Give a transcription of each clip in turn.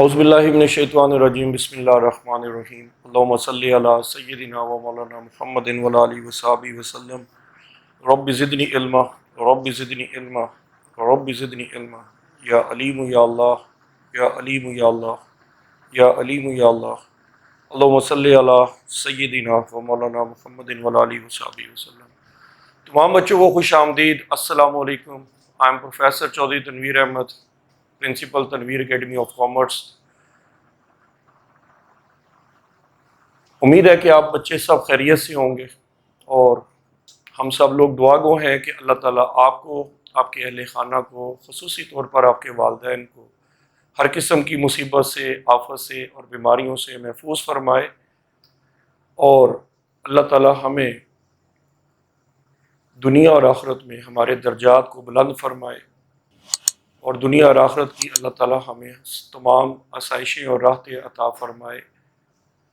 औज़ुबिल्लाहिमिनश्शैतानिर्रजीम बिस्मिल्लाहिर्रहमानिर्रहीम अल्लाहुम्मा सल्लि अला सय्यिदिना व मौलाना मुहम्मदिन व आलिहि व सहाबिहि वसल्लम रब्बि ज़िदनी इल्मा रब्बि ज़िदनी इल्मा रब्बि ज़िदनी इल्मा या अलीमु या अल्लाह या अलीमु या अल्लाह या अलीमु या अल्लाह अल्लाहुम्मा सल्लि अला सय्यिदिना व मौलाना मुहम्मदिन व आलिहि व सहाबिहि वसल्लम। तमाम बच्चों को खुश आमदीद। अस्सलामु अलैकुम। I am professor Chaudhry Tanveer Ahmed, principal Tanveer academy of commerce. उम्मीद है कि आप बच्चे सब खैरियत से होंगे और हम सब लोग दुआ गो हैं कि अल्लाह ताला आपको, आपके अहले खाना को, खुसूसी तौर पर आपके वालिदैन को हर किस्म की मुसीबत से, आफत से और बीमारियों से महफूज फरमाए और अल्लाह ताला हमें दुनिया और आखिरत में हमारे दर्जात को बुलंद फरमाए और दुनिया और आखिरत की अल्लाह ताला हमें तमाम आसाइशें और राहतें अता फरमाए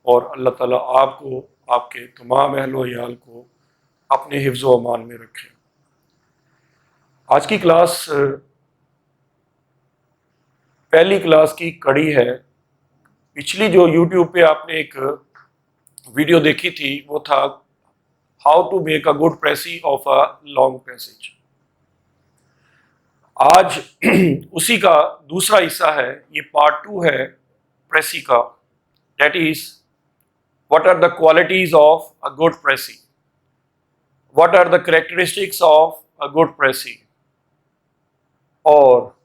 और अल्लाह ताला आपको, आपके तमाम अहलो याल को अपने हिफ्ज़ व अमान में रखें। आज की क्लास पहली क्लास की कड़ी है। पिछली जो यूट्यूब पे आपने एक वीडियो देखी थी वो था how to make a good precis of a long passage. आज उसी का दूसरा हिस्सा है, ये पार्ट 2 है प्रेसी का। That is what are the qualities of a good precis, what are the characteristics of a good precis और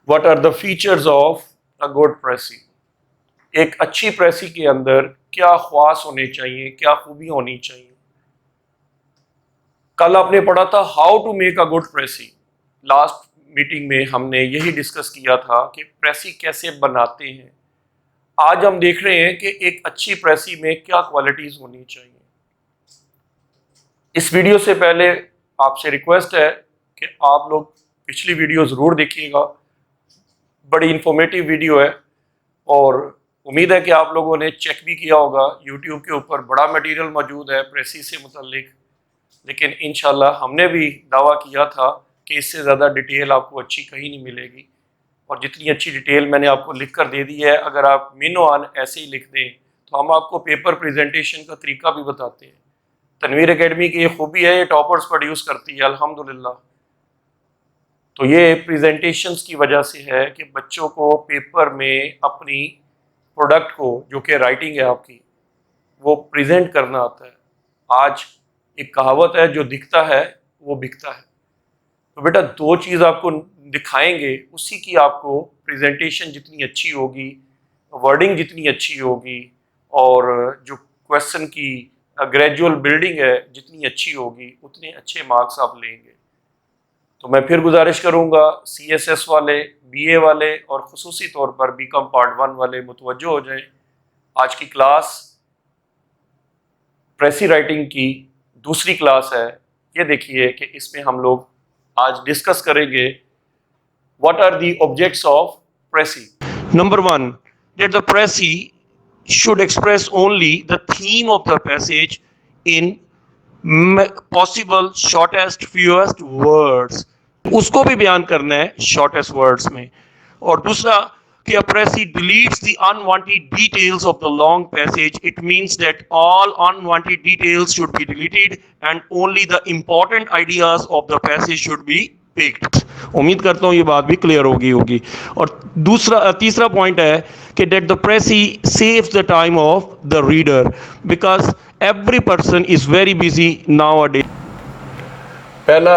what are the features of a good precis. एक अच्छी प्रेसी के अंदर क्या ख्वास होने चाहिए, क्या खूबी होनी चाहिए। कल आपने पढ़ा था how to make a good precis. Last meeting में हमने यही डिस्कस किया था कि प्रेसी कैसे बनाते हैं। आज हम देख रहे हैं कि एक अच्छी प्रेसी में क्या क्वालिटीज होनी चाहिए। इस वीडियो से पहले आपसे रिक्वेस्ट है कि आप लोग पिछली वीडियो ज़रूर देखिएगा, बड़ी इंफॉर्मेटिव वीडियो है और उम्मीद है कि आप लोगों ने चेक भी किया होगा। यूट्यूब के ऊपर बड़ा मटेरियल मौजूद है प्रेसी से मुतल्लिक, लेकिन इंशाल्लाह हमने भी दावा किया था कि इससे ज़्यादा डिटेल आपको अच्छी कहीं नहीं मिलेगी और जितनी अच्छी डिटेल मैंने आपको लिख कर दे दी है, अगर आप मिनो आन ऐसे ही लिख दें तो हम आपको पेपर प्रेजेंटेशन का तरीका भी बताते हैं। तनवीर एकेडमी की ये खूबी है, ये टॉपर्स प्रोड्यूस करती है अल्हम्दुलिल्लाह। तो ये प्रेजेंटेशंस की वजह से है कि बच्चों को पेपर में अपनी प्रोडक्ट को, जो कि राइटिंग है आपकी, वो प्रेजेंट करना आता है। आज एक कहावत है, जो दिखता है वो बिकता है। तो बेटा दो चीज़ आपको दिखाएंगे, उसी की आपको प्रेजेंटेशन जितनी अच्छी होगी, वर्डिंग जितनी अच्छी होगी और जो क्वेश्चन की ग्रेजुअल बिल्डिंग है जितनी अच्छी होगी, उतने अच्छे मार्क्स आप लेंगे। तो मैं फिर गुजारिश करूंगा CSS वाले, BA वाले और खुसूसी तौर पर BCom पार्ट 1 वाले मुतवज्जो हो जाएं। आज की क्लास प्रेसी राइटिंग की दूसरी क्लास है। ये देखिए कि इसमें हम लोग आज डिस्कस करेंगे what are the objects of precis. Number 1, that the pressy should express only the theme of the passage in possible shortest fewest words। उसको भी बयान करना है शॉर्टेस्ट वर्ड्स में। और दूसरा कि a pressy deletes the unwanted details of the long passage. It means that all unwanted details should be deleted and only the important ideas of the passage should be picked। उम्मीद करता हूँ ये बात भी क्लियर होगी। और तीसरा point है कि that the pressy saves the time of the reader because every person is very busy nowadays। पहला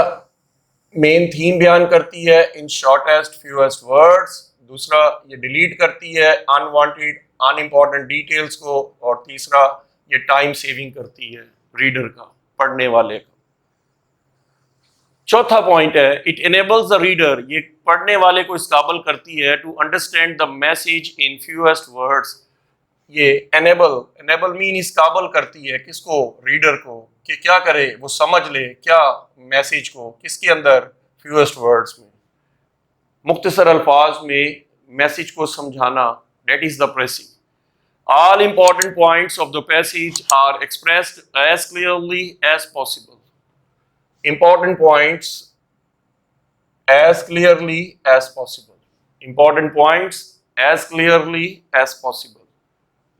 मेन थीम बयान करती है इन शॉर्टेस्ट फ्यूएस्ट वर्ड्स। दूसरा ये डिलीट करती है अनवांटेड अनइम्पॉर्टेंट डिटेल्स को और तीसरा ये टाइम सेविंग करती है रीडर का, पढ़ने वाले का। चौथा पॉइंट है इट एनेबल्स द रीडर, ये पढ़ने वाले को इस काबिल करती है to understand the message in fewest words. ये एनेबल मीन इस काबिल करती है किसको, रीडर को, कि क्या करे वो समझ ले क्या मैसेज को, किसके अंदर, फ्यूएस्ट वर्ड्स में, मुख्तसर अल्फाज में मैसेज को समझाना। That is the precis. All important points of the passage are expressed as clearly as possible. Important points as clearly as possible। Important points as clearly as possible.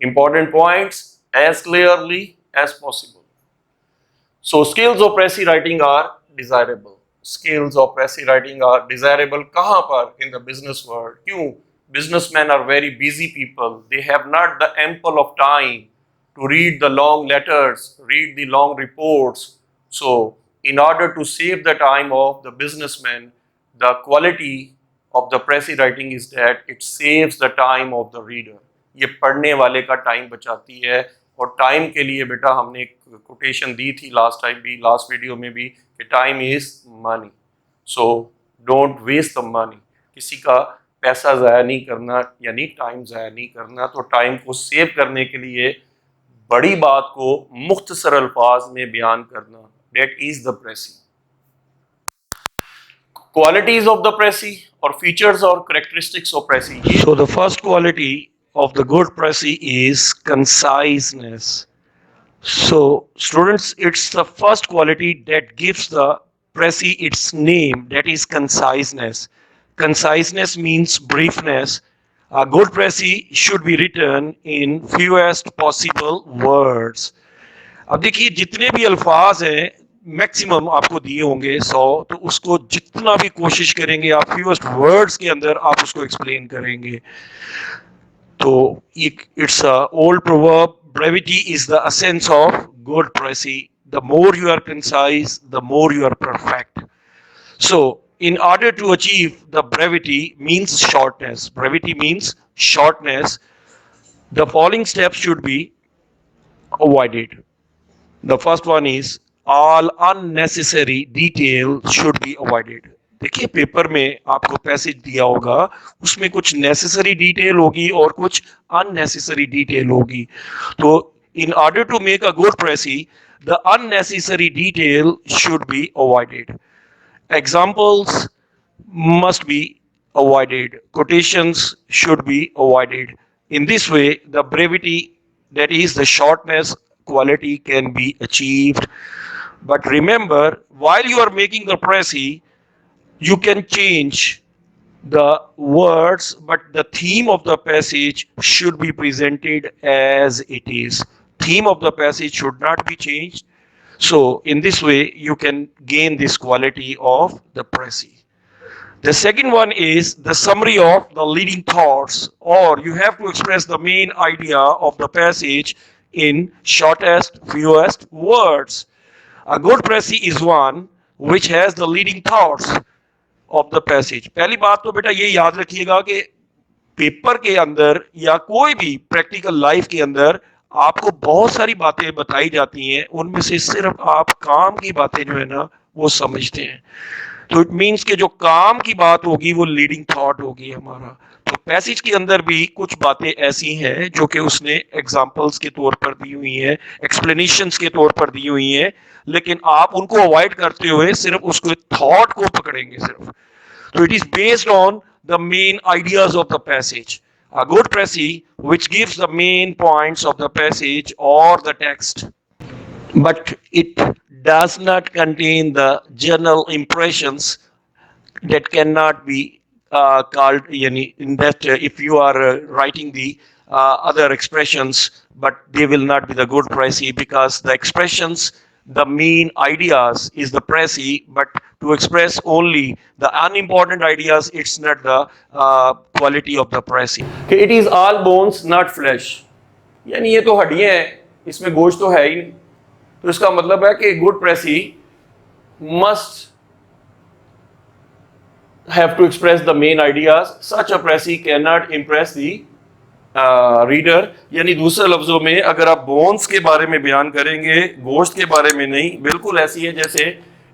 Important points as clearly as possible. So skills of Precis writing are desirable. Skills of Precis writing are desirable. कहाँ पर? In the business world. क्यों? Businessmen are very busy people. They have not the ample of time to read the long letters, read the long reports. So in order to save the time of the businessman, the quality of the Precis writing is that it saves the time of the reader. ये पढ़ने वाले का time बचाती है और time के लिए बेटा हमने एक कोटेशन दी थी लास्ट टाइम भी, लास्ट वीडियो में भी, कि time is money. So don't waste the money. किसी का पैसा ज़ाया नहीं करना, यानी टाइम ज़ाया नहीं करना. तो टाइम को सेव करने के लिए बड़ी बात को मुख्तसर अल्फाज में बयान करना, that is the Precis. Qualities of the Precis or features or characteristics of Precis. So the first quality of the good Precis is conciseness. So students, it's the first quality that gives the Precis its name, that is conciseness. Conciseness means briefness. A good Precis should be written in fewest possible words. अब देखिए जितने भी अल्फाज हैं maximum आपको दिए होंगे 100, तो उसको जितना भी कोशिश करेंगे आप फ्यूएस्ट वर्ड्स के अंदर आप उसको एक्सप्लेन करेंगे. तो it's a old proverb, brevity is the essence of good Precis. The more you are concise, the more you are perfect. So in order to achieve the brevity means shortness. Brevity means shortness. The following steps should be avoided. The first one is all unnecessary detail should be avoided. देखिए paper में आपको passage दिया होगा, उसमें कुछ necessary detail होगी और कुछ अननेसेसरी डिटेल होगी. तो in order to make a good Precis, the unnecessary detail should be avoided. Examples must be avoided. Quotations should be avoided. In this way, the brevity, that is the shortness quality, can be achieved. But remember, while you are making the Precis, you can change the words, but the theme of the passage should be presented as it is. Theme of the passage should not be changed. So in this way, you can gain this quality of the Precis. The second one is the summary of the leading thoughts, or you have to express the main idea of the passage in shortest, fewest words. A good Precis is one which has the leading thoughts of the passage. पहली बात तो बेटा ये याद रखिएगा कि paper के अंदर या कोई भी प्रैक्टिकल लाइफ के अंदर आपको बहुत सारी बातें बताई जाती हैं, उनमें से सिर्फ आप काम की बातें जो है ना वो समझते हैं. तो इट मीन्स कि जो काम की बात होगी वो लीडिंग थॉट होगी हमारा. तो पैसेज के अंदर भी कुछ बातें ऐसी हैं जो कि उसने एग्जांपल्स के तौर पर दी हुई हैं, एक्सप्लेनेशंस के तौर पर दी हुई हैं, लेकिन आप उनको अवॉइड करते हुए सिर्फ उसको थॉट को पकड़ेंगे सिर्फ. तो it is based on the main ideas of the passage. A good Precis which gives the main points of the passage or the text, but it does not contain the general impressions that cannot be called, in that if you are writing the other expressions, but they will not be the good Precis, because the expressions, the main ideas is the Precis, but to express only the unimportant ideas, it's not the quality of the Precis. Okay, it is all bones not flesh. यानी ये तो हड्डियां हैं, इसमें गोश्त तो है ही नहीं. तो इसका मतलब है कि good Precis must have to express the main ideas. Such a Precis cannot impress the reader. यानी दूसरे लफ्जों में अगर आप बोन्स के बारे में बयान करेंगे, गोश्त के बारे में नहीं, बिल्कुल ऐसी है जैसे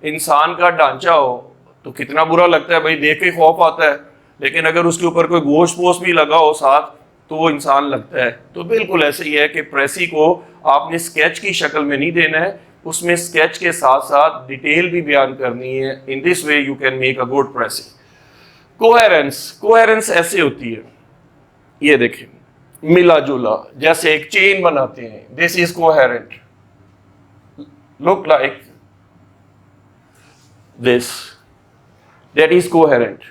इंसान का ढांचा हो. तो कितना बुरा लगता है भाई, देख के खौफ आता है, लेकिन अगर उसके ऊपर कोई गोश्त पोस्ट भी लगा हो साथ तो वो इंसान लगता है. तो बिल्कुल ऐसे ही है कि Precis को आपने स्केच की शक्ल में नहीं देना है, उसमें स्केच के साथ साथ डिटेल भी बयान करनी है. In this way you can make a good Precis. Coherence ऐसे होती है, ये देखें, मिला जुला, जैसे एक चेन बनाते हैं. This is coherent, look like this, that is coherent.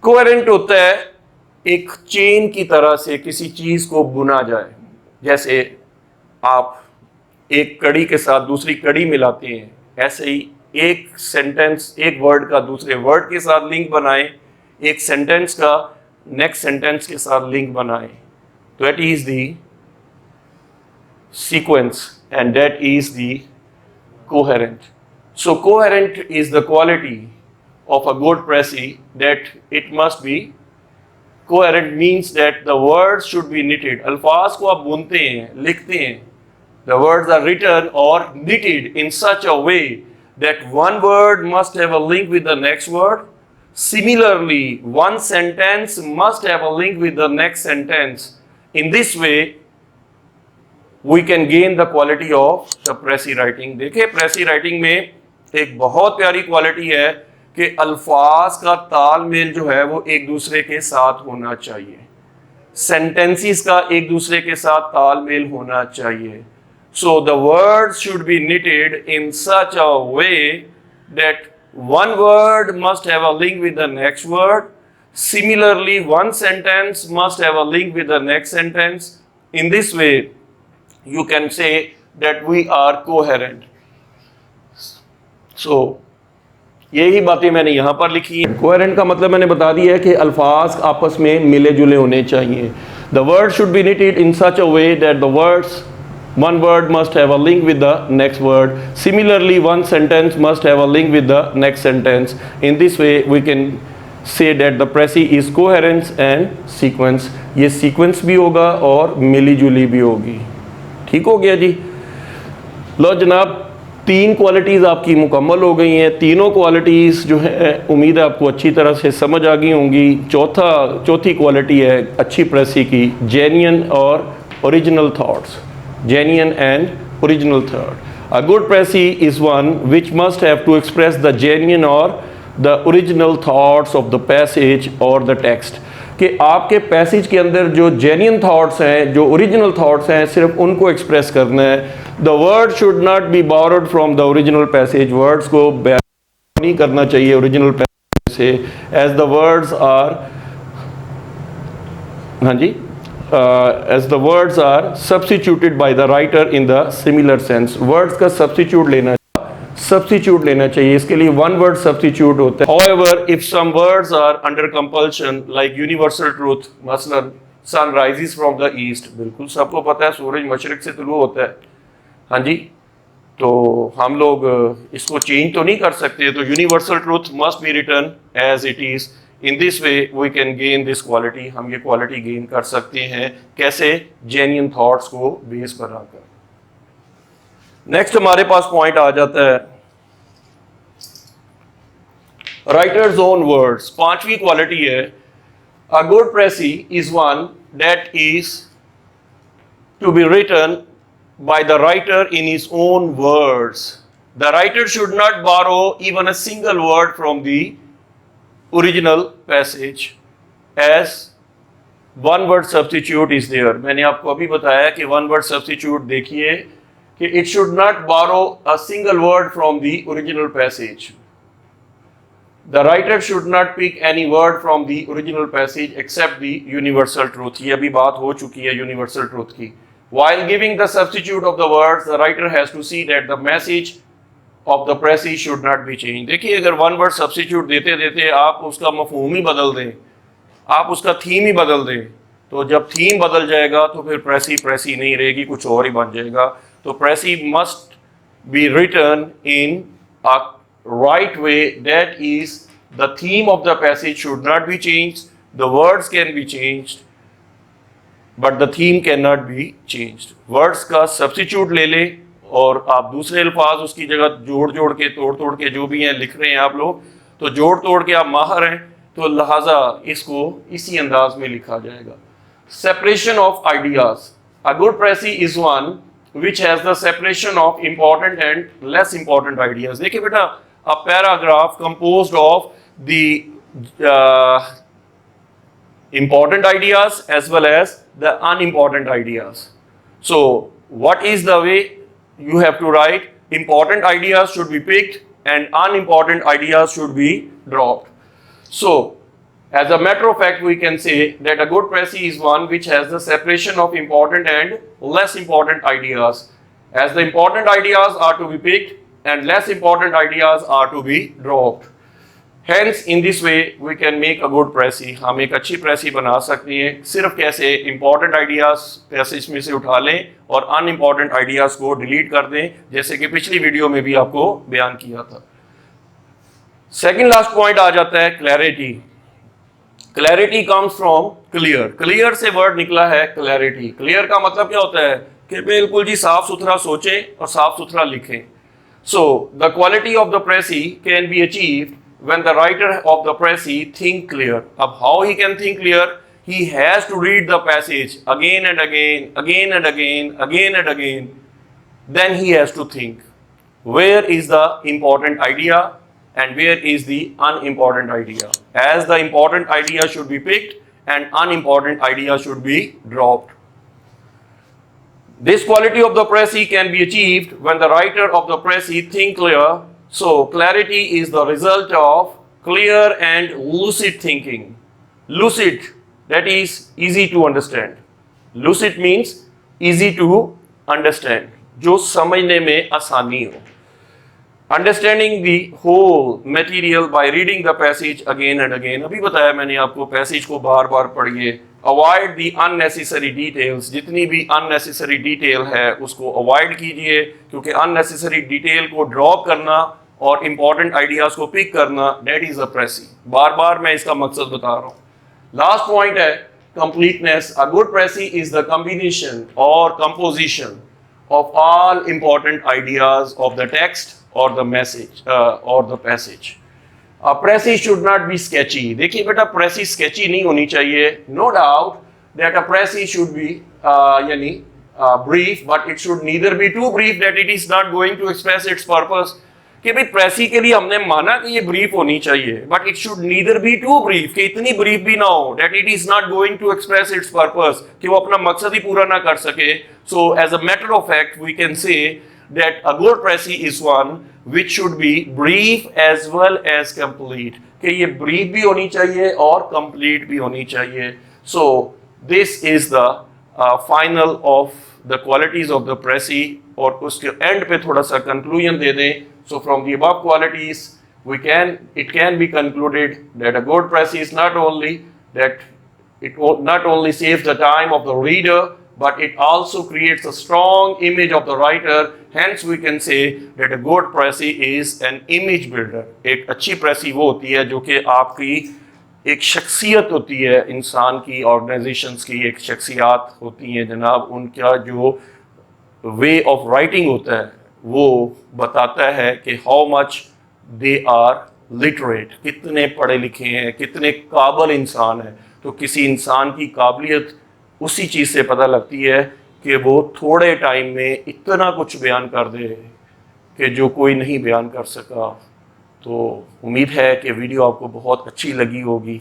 Coherent होता है एक चेन की तरह से किसी चीज को बुना जाए, जैसे आप एक कड़ी के साथ दूसरी कड़ी मिलाते हैं, ऐसे ही एक सेंटेंस, एक वर्ड का दूसरे वर्ड के साथ लिंक बनाए, एक सेंटेंस का नेक्स्ट सेंटेंस के साथ लिंक बनाए, that is the sequence and that is the coherent. So coherent is the quality of a good Precis, that it must be coherent, means that the words should be knitted. अल्फाज को आप बुनते हैं, लिखते हैं, the words are written or knitted in such a way that one word must have a link with the next word. Similarly, one sentence must have a link with the next sentence. In this way, we can gain the quality of the Precis writing. देखिए Precis writing में एक बहुत प्यारी quality है कि अल्फाज का तालमेल जो है वो एक दूसरे के साथ होना चाहिए, सेंटेंसेस का एक दूसरे के साथ तालमेल होना चाहिए. So the words should be knitted in such a way that one word must have a link with the next word. Similarly, one sentence must have a link with the next sentence. In this way, you can say that we are coherent. So, यही बातें मैंने यहाँ पर लिखी हैं. Coherent का मतलब मैंने बता दिया है कि अल्फाज आपस में मिले जुले होने चाहिए. The word should be knitted in such a way that the words, one word must have a link with the next word. Similarly, one sentence must have a link with the next sentence. In this way, we can say that the Precis is coherence and sequence. ये sequence भी होगा और मिली जुली भी होगी. ठीक हो गया जी. लो जनाब, तीन क्वालिटीज़ आपकी मुकम्मल हो गई हैं. तीनों क्वालिटीज़ जो है उम्मीद है आपको अच्छी तरह से समझ आ गई होंगी. चौथी क्वालिटी है अच्छी Precis की, जेन्युइन और original thoughts. Genuine and original thought. A good Precis is one which must have to express the genuine or the original thoughts of the passage or the text. कि आपके passage के अंदर जो genuine thoughts हैं, जो original thoughts हैं, सिर्फ उनको express करना है. The word should not be borrowed from the original passage. Words को नहीं करना चाहिए original passage से, as the words are, हाँ जी, as the words are substituted by the writer in the similar sense. Words का substitute लेना चाहिए. इसके लिए one word substitute होता है. However, if some words are under compulsion, like universal truth, मसलन sun rises from the east, बिल्कुल सबको पता है सूरज मशरिक से तुलू होता है. हाँ जी, तो हम लोग इसको चेंज तो नहीं कर सकते, तो universal truth must be written as it is. In this way we can gain this quality. हम ये क्वालिटी गेन कर सकते हैं. कैसे? जेन्युइन थॉट्स को बेस पर आकर. नेक्स्ट हमारे पास पॉइंट आ जाता है राइटर्स ओन वर्ड्स. पांचवी क्वालिटी है a good Precis is one that is to be written by the writer in his own words. The writer should not borrow even a single word from the original passage, as one word substitute is there. मैंने आपको अभी बताया कि one word substitute देखिए कि it should not borrow a single word from the original passage. The writer should not pick any word from the original passage except the universal truth. ये अभी बात हो चुकी है universal truth की. While giving the substitute of the words, the writer has to see that the message of the Precis should not be changed. देखिए अगर one word substitute देते देते आप उसका मफहूम ही बदल दें, आप उसका थीम ही बदल दें, तो जब थीम बदल जाएगा तो फिर Precis नहीं रहेगी, कुछ और ही बन जाएगा. तो Precis must be written in a right way, that is the theme of the passage should not be changed, the words can be changed but the theme cannot be changed. Words का substitute ले ले और आप दूसरे अल्फाज उसकी जगह जोड़ के तोड़ के जो भी हैं लिख रहे हैं आप लोग, तो जोड़ तोड़ के आप माहिर हैं, तो लिहाजा इसको इसी अंदाज में लिखा जाएगा. Separation of ideas. A good Precis is one which has the separation of important and less important ideas. देखिए बेटा, a paragraph composed of the important ideas as well as the unimportant ideas. So what is the way you have to write? Important ideas should be picked and unimportant ideas should be dropped. So As a matter of fact, we can say that a good Precis is one which has the separation of important and less important ideas, as the important ideas are to be picked and less important ideas are to be dropped. Hence, in this way, we can make a good Precis. हम एक अच्छी Precis बना सकते हैं सिर्फ कैसे important ideas Precis में से उठा लें और unimportant ideas को delete कर दें, जैसे कि पिछली वीडियो में भी आपको बयान किया था. Second last point आ जाता है clarity. Clarity comes from clear. Clear से वर्ड निकला है क्लैरिटी. क्लियर का मतलब क्या होता है कि बिल्कुल जी साफ सुथरा सोचें और साफ सुथरा लिखें. So the quality of the precis can be achieved when the writer of the precis think clear. अब how he can think clear? He has to read the passage again and again, again and again, again and again. Then he has to think where is the important idea and where is the unimportant idea, as the important idea should be picked and unimportant idea should be dropped. This quality of the Precis can be achieved when the writer of the Precis think clear. So clarity is the result of clear and lucid thinking. Lucid, that is easy to understand. Lucid means easy to understand, जो समझने में आसानी हो. Understanding the whole material by reading the passage again and again. अभी बताया मैंने आपको passage को बार बार पढ़िए. Avoid the unnecessary details. जितनी भी unnecessary detail है उसको avoid कीजिए, क्योंकि unnecessary detail को drop करना और important ideas को pick करना, that is a Precis. बार बार मैं इसका मकसद बता रहा हूँ. Last point है completeness. A good Precis is the combination or composition of all important ideas of the text or the message or the passage. A Precis should not be sketchy. देखिए बेटा, Precis sketchy नहीं होनी चाहिए. No doubt that a Precis should be यानी brief, but it should neither be too brief that it is not going to express its purpose. कि भाई Precis के लिए हमने माना कि ये brief होनी चाहिए, but it should neither be too brief, कि इतनी brief भी ना हो that it is not going to express its purpose, कि वो अपना मकसद ही पूरा ना कर सके. So as a matter of fact, we can say that a good Precis is one which should be brief as well as complete. कि ये brief भी होनी चाहिए और complete भी होनी चाहिए. So this is the final of the qualities of the Precis. और उसके end पे थोड़ा सा conclusion दे दें. So from the above qualities, it can be concluded that a good Precis is not only that it not only saves the time of the reader, but it also creates a strong image of the writer. Hence we can say that a good Precis is an image builder. एक अच्छी Precis वो होती है जो कि आपकी एक शख्सियत होती है, इंसान की, ऑर्गेनाइजेशंस की एक शख्सियात होती हैं जनाब. उनका जो वे ऑफ राइटिंग होता है वो बताता है कि how much they are literate, कितने पढ़े लिखे हैं, कितने काबिल इंसान है. तो किसी इंसान की काबिलियत उसी चीज़ से पता लगती है कि वो थोड़े टाइम में इतना कुछ बयान कर दे कि जो कोई नहीं बयान कर सका. तो उम्मीद है कि वीडियो आपको बहुत अच्छी लगी होगी,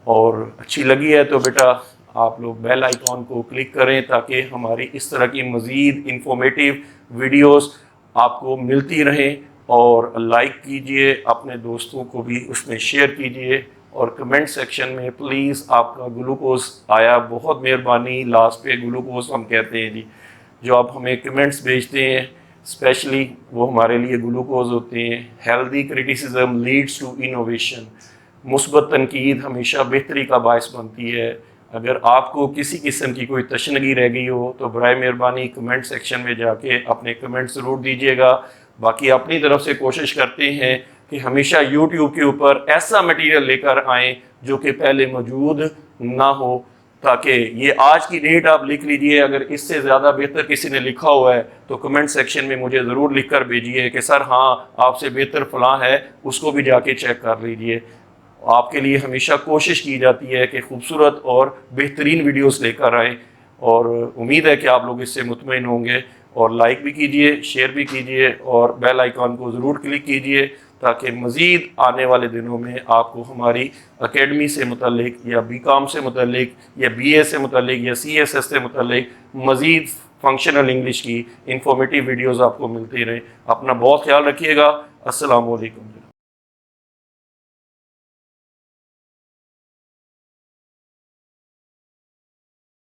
और अच्छी लगी है तो बेटा आप लोग बेल आइकॉन को क्लिक करें ताकि हमारी इस तरह की मज़ीद इंफॉर्मेटिव वीडियोस आपको मिलती रहें. और लाइक कीजिए, अपने दोस्तों को भी उसमें शेयर कीजिए, और कमेंट सेक्शन में प्लीज़ आपका ग्लूकोज आया, बहुत मेहरबानी. लास्ट पे ग्लूकोज हम कहते हैं जी, जो आप हमें कमेंट्स भेजते हैं स्पेशली वो हमारे लिए ग्लूकोज होते हैं. Healthy criticism leads to innovation. मुस्बत तनकीद हमेशा बेहतरी का बायस बनती है. अगर आपको किसी किस्म की कोई तशनगी रह गई हो तो बराए मेहरबानी कमेंट सेक्शन में जाके अपने कमेंट ज़रूर दीजिएगा. बाकी अपनी तरफ से कोशिश करते हैं कि हमेशा YouTube के ऊपर ऐसा मटेरियल लेकर आएँ जो कि पहले मौजूद ना हो, ताकि ये आज की डेट आप लिख लीजिए. अगर इससे ज़्यादा बेहतर किसी ने लिखा हुआ है तो कमेंट सेक्शन में मुझे ज़रूर लिख कर भेजिए कि सर हाँ आपसे बेहतर फ़लाँ है, उसको भी जाके चेक कर लीजिए. आपके लिए हमेशा कोशिश की जाती है कि खूबसूरत और बेहतरीन वीडियोस लेकर आएँ, और उम्मीद है कि आप लोग इससे मुतमईन होंगे. और लाइक भी कीजिए, शेयर भी कीजिए, और बेल आइकॉन को ज़रूर क्लिक कीजिए ताकि मज़ीद आने वाले दिनों में आपको हमारी एकेडमी से मुतल्लिक या BCom से मुतल्लिक या BA से मुतल्लिक या CSS से मुतल्लिक मज़ीद फंक्शनल इंग्लिश की इंफॉर्मेटिव वीडियोज़ आपको मिलती रहें. अपना बहुत ख्याल रखिएगा. अस्सलामु अलैकुम.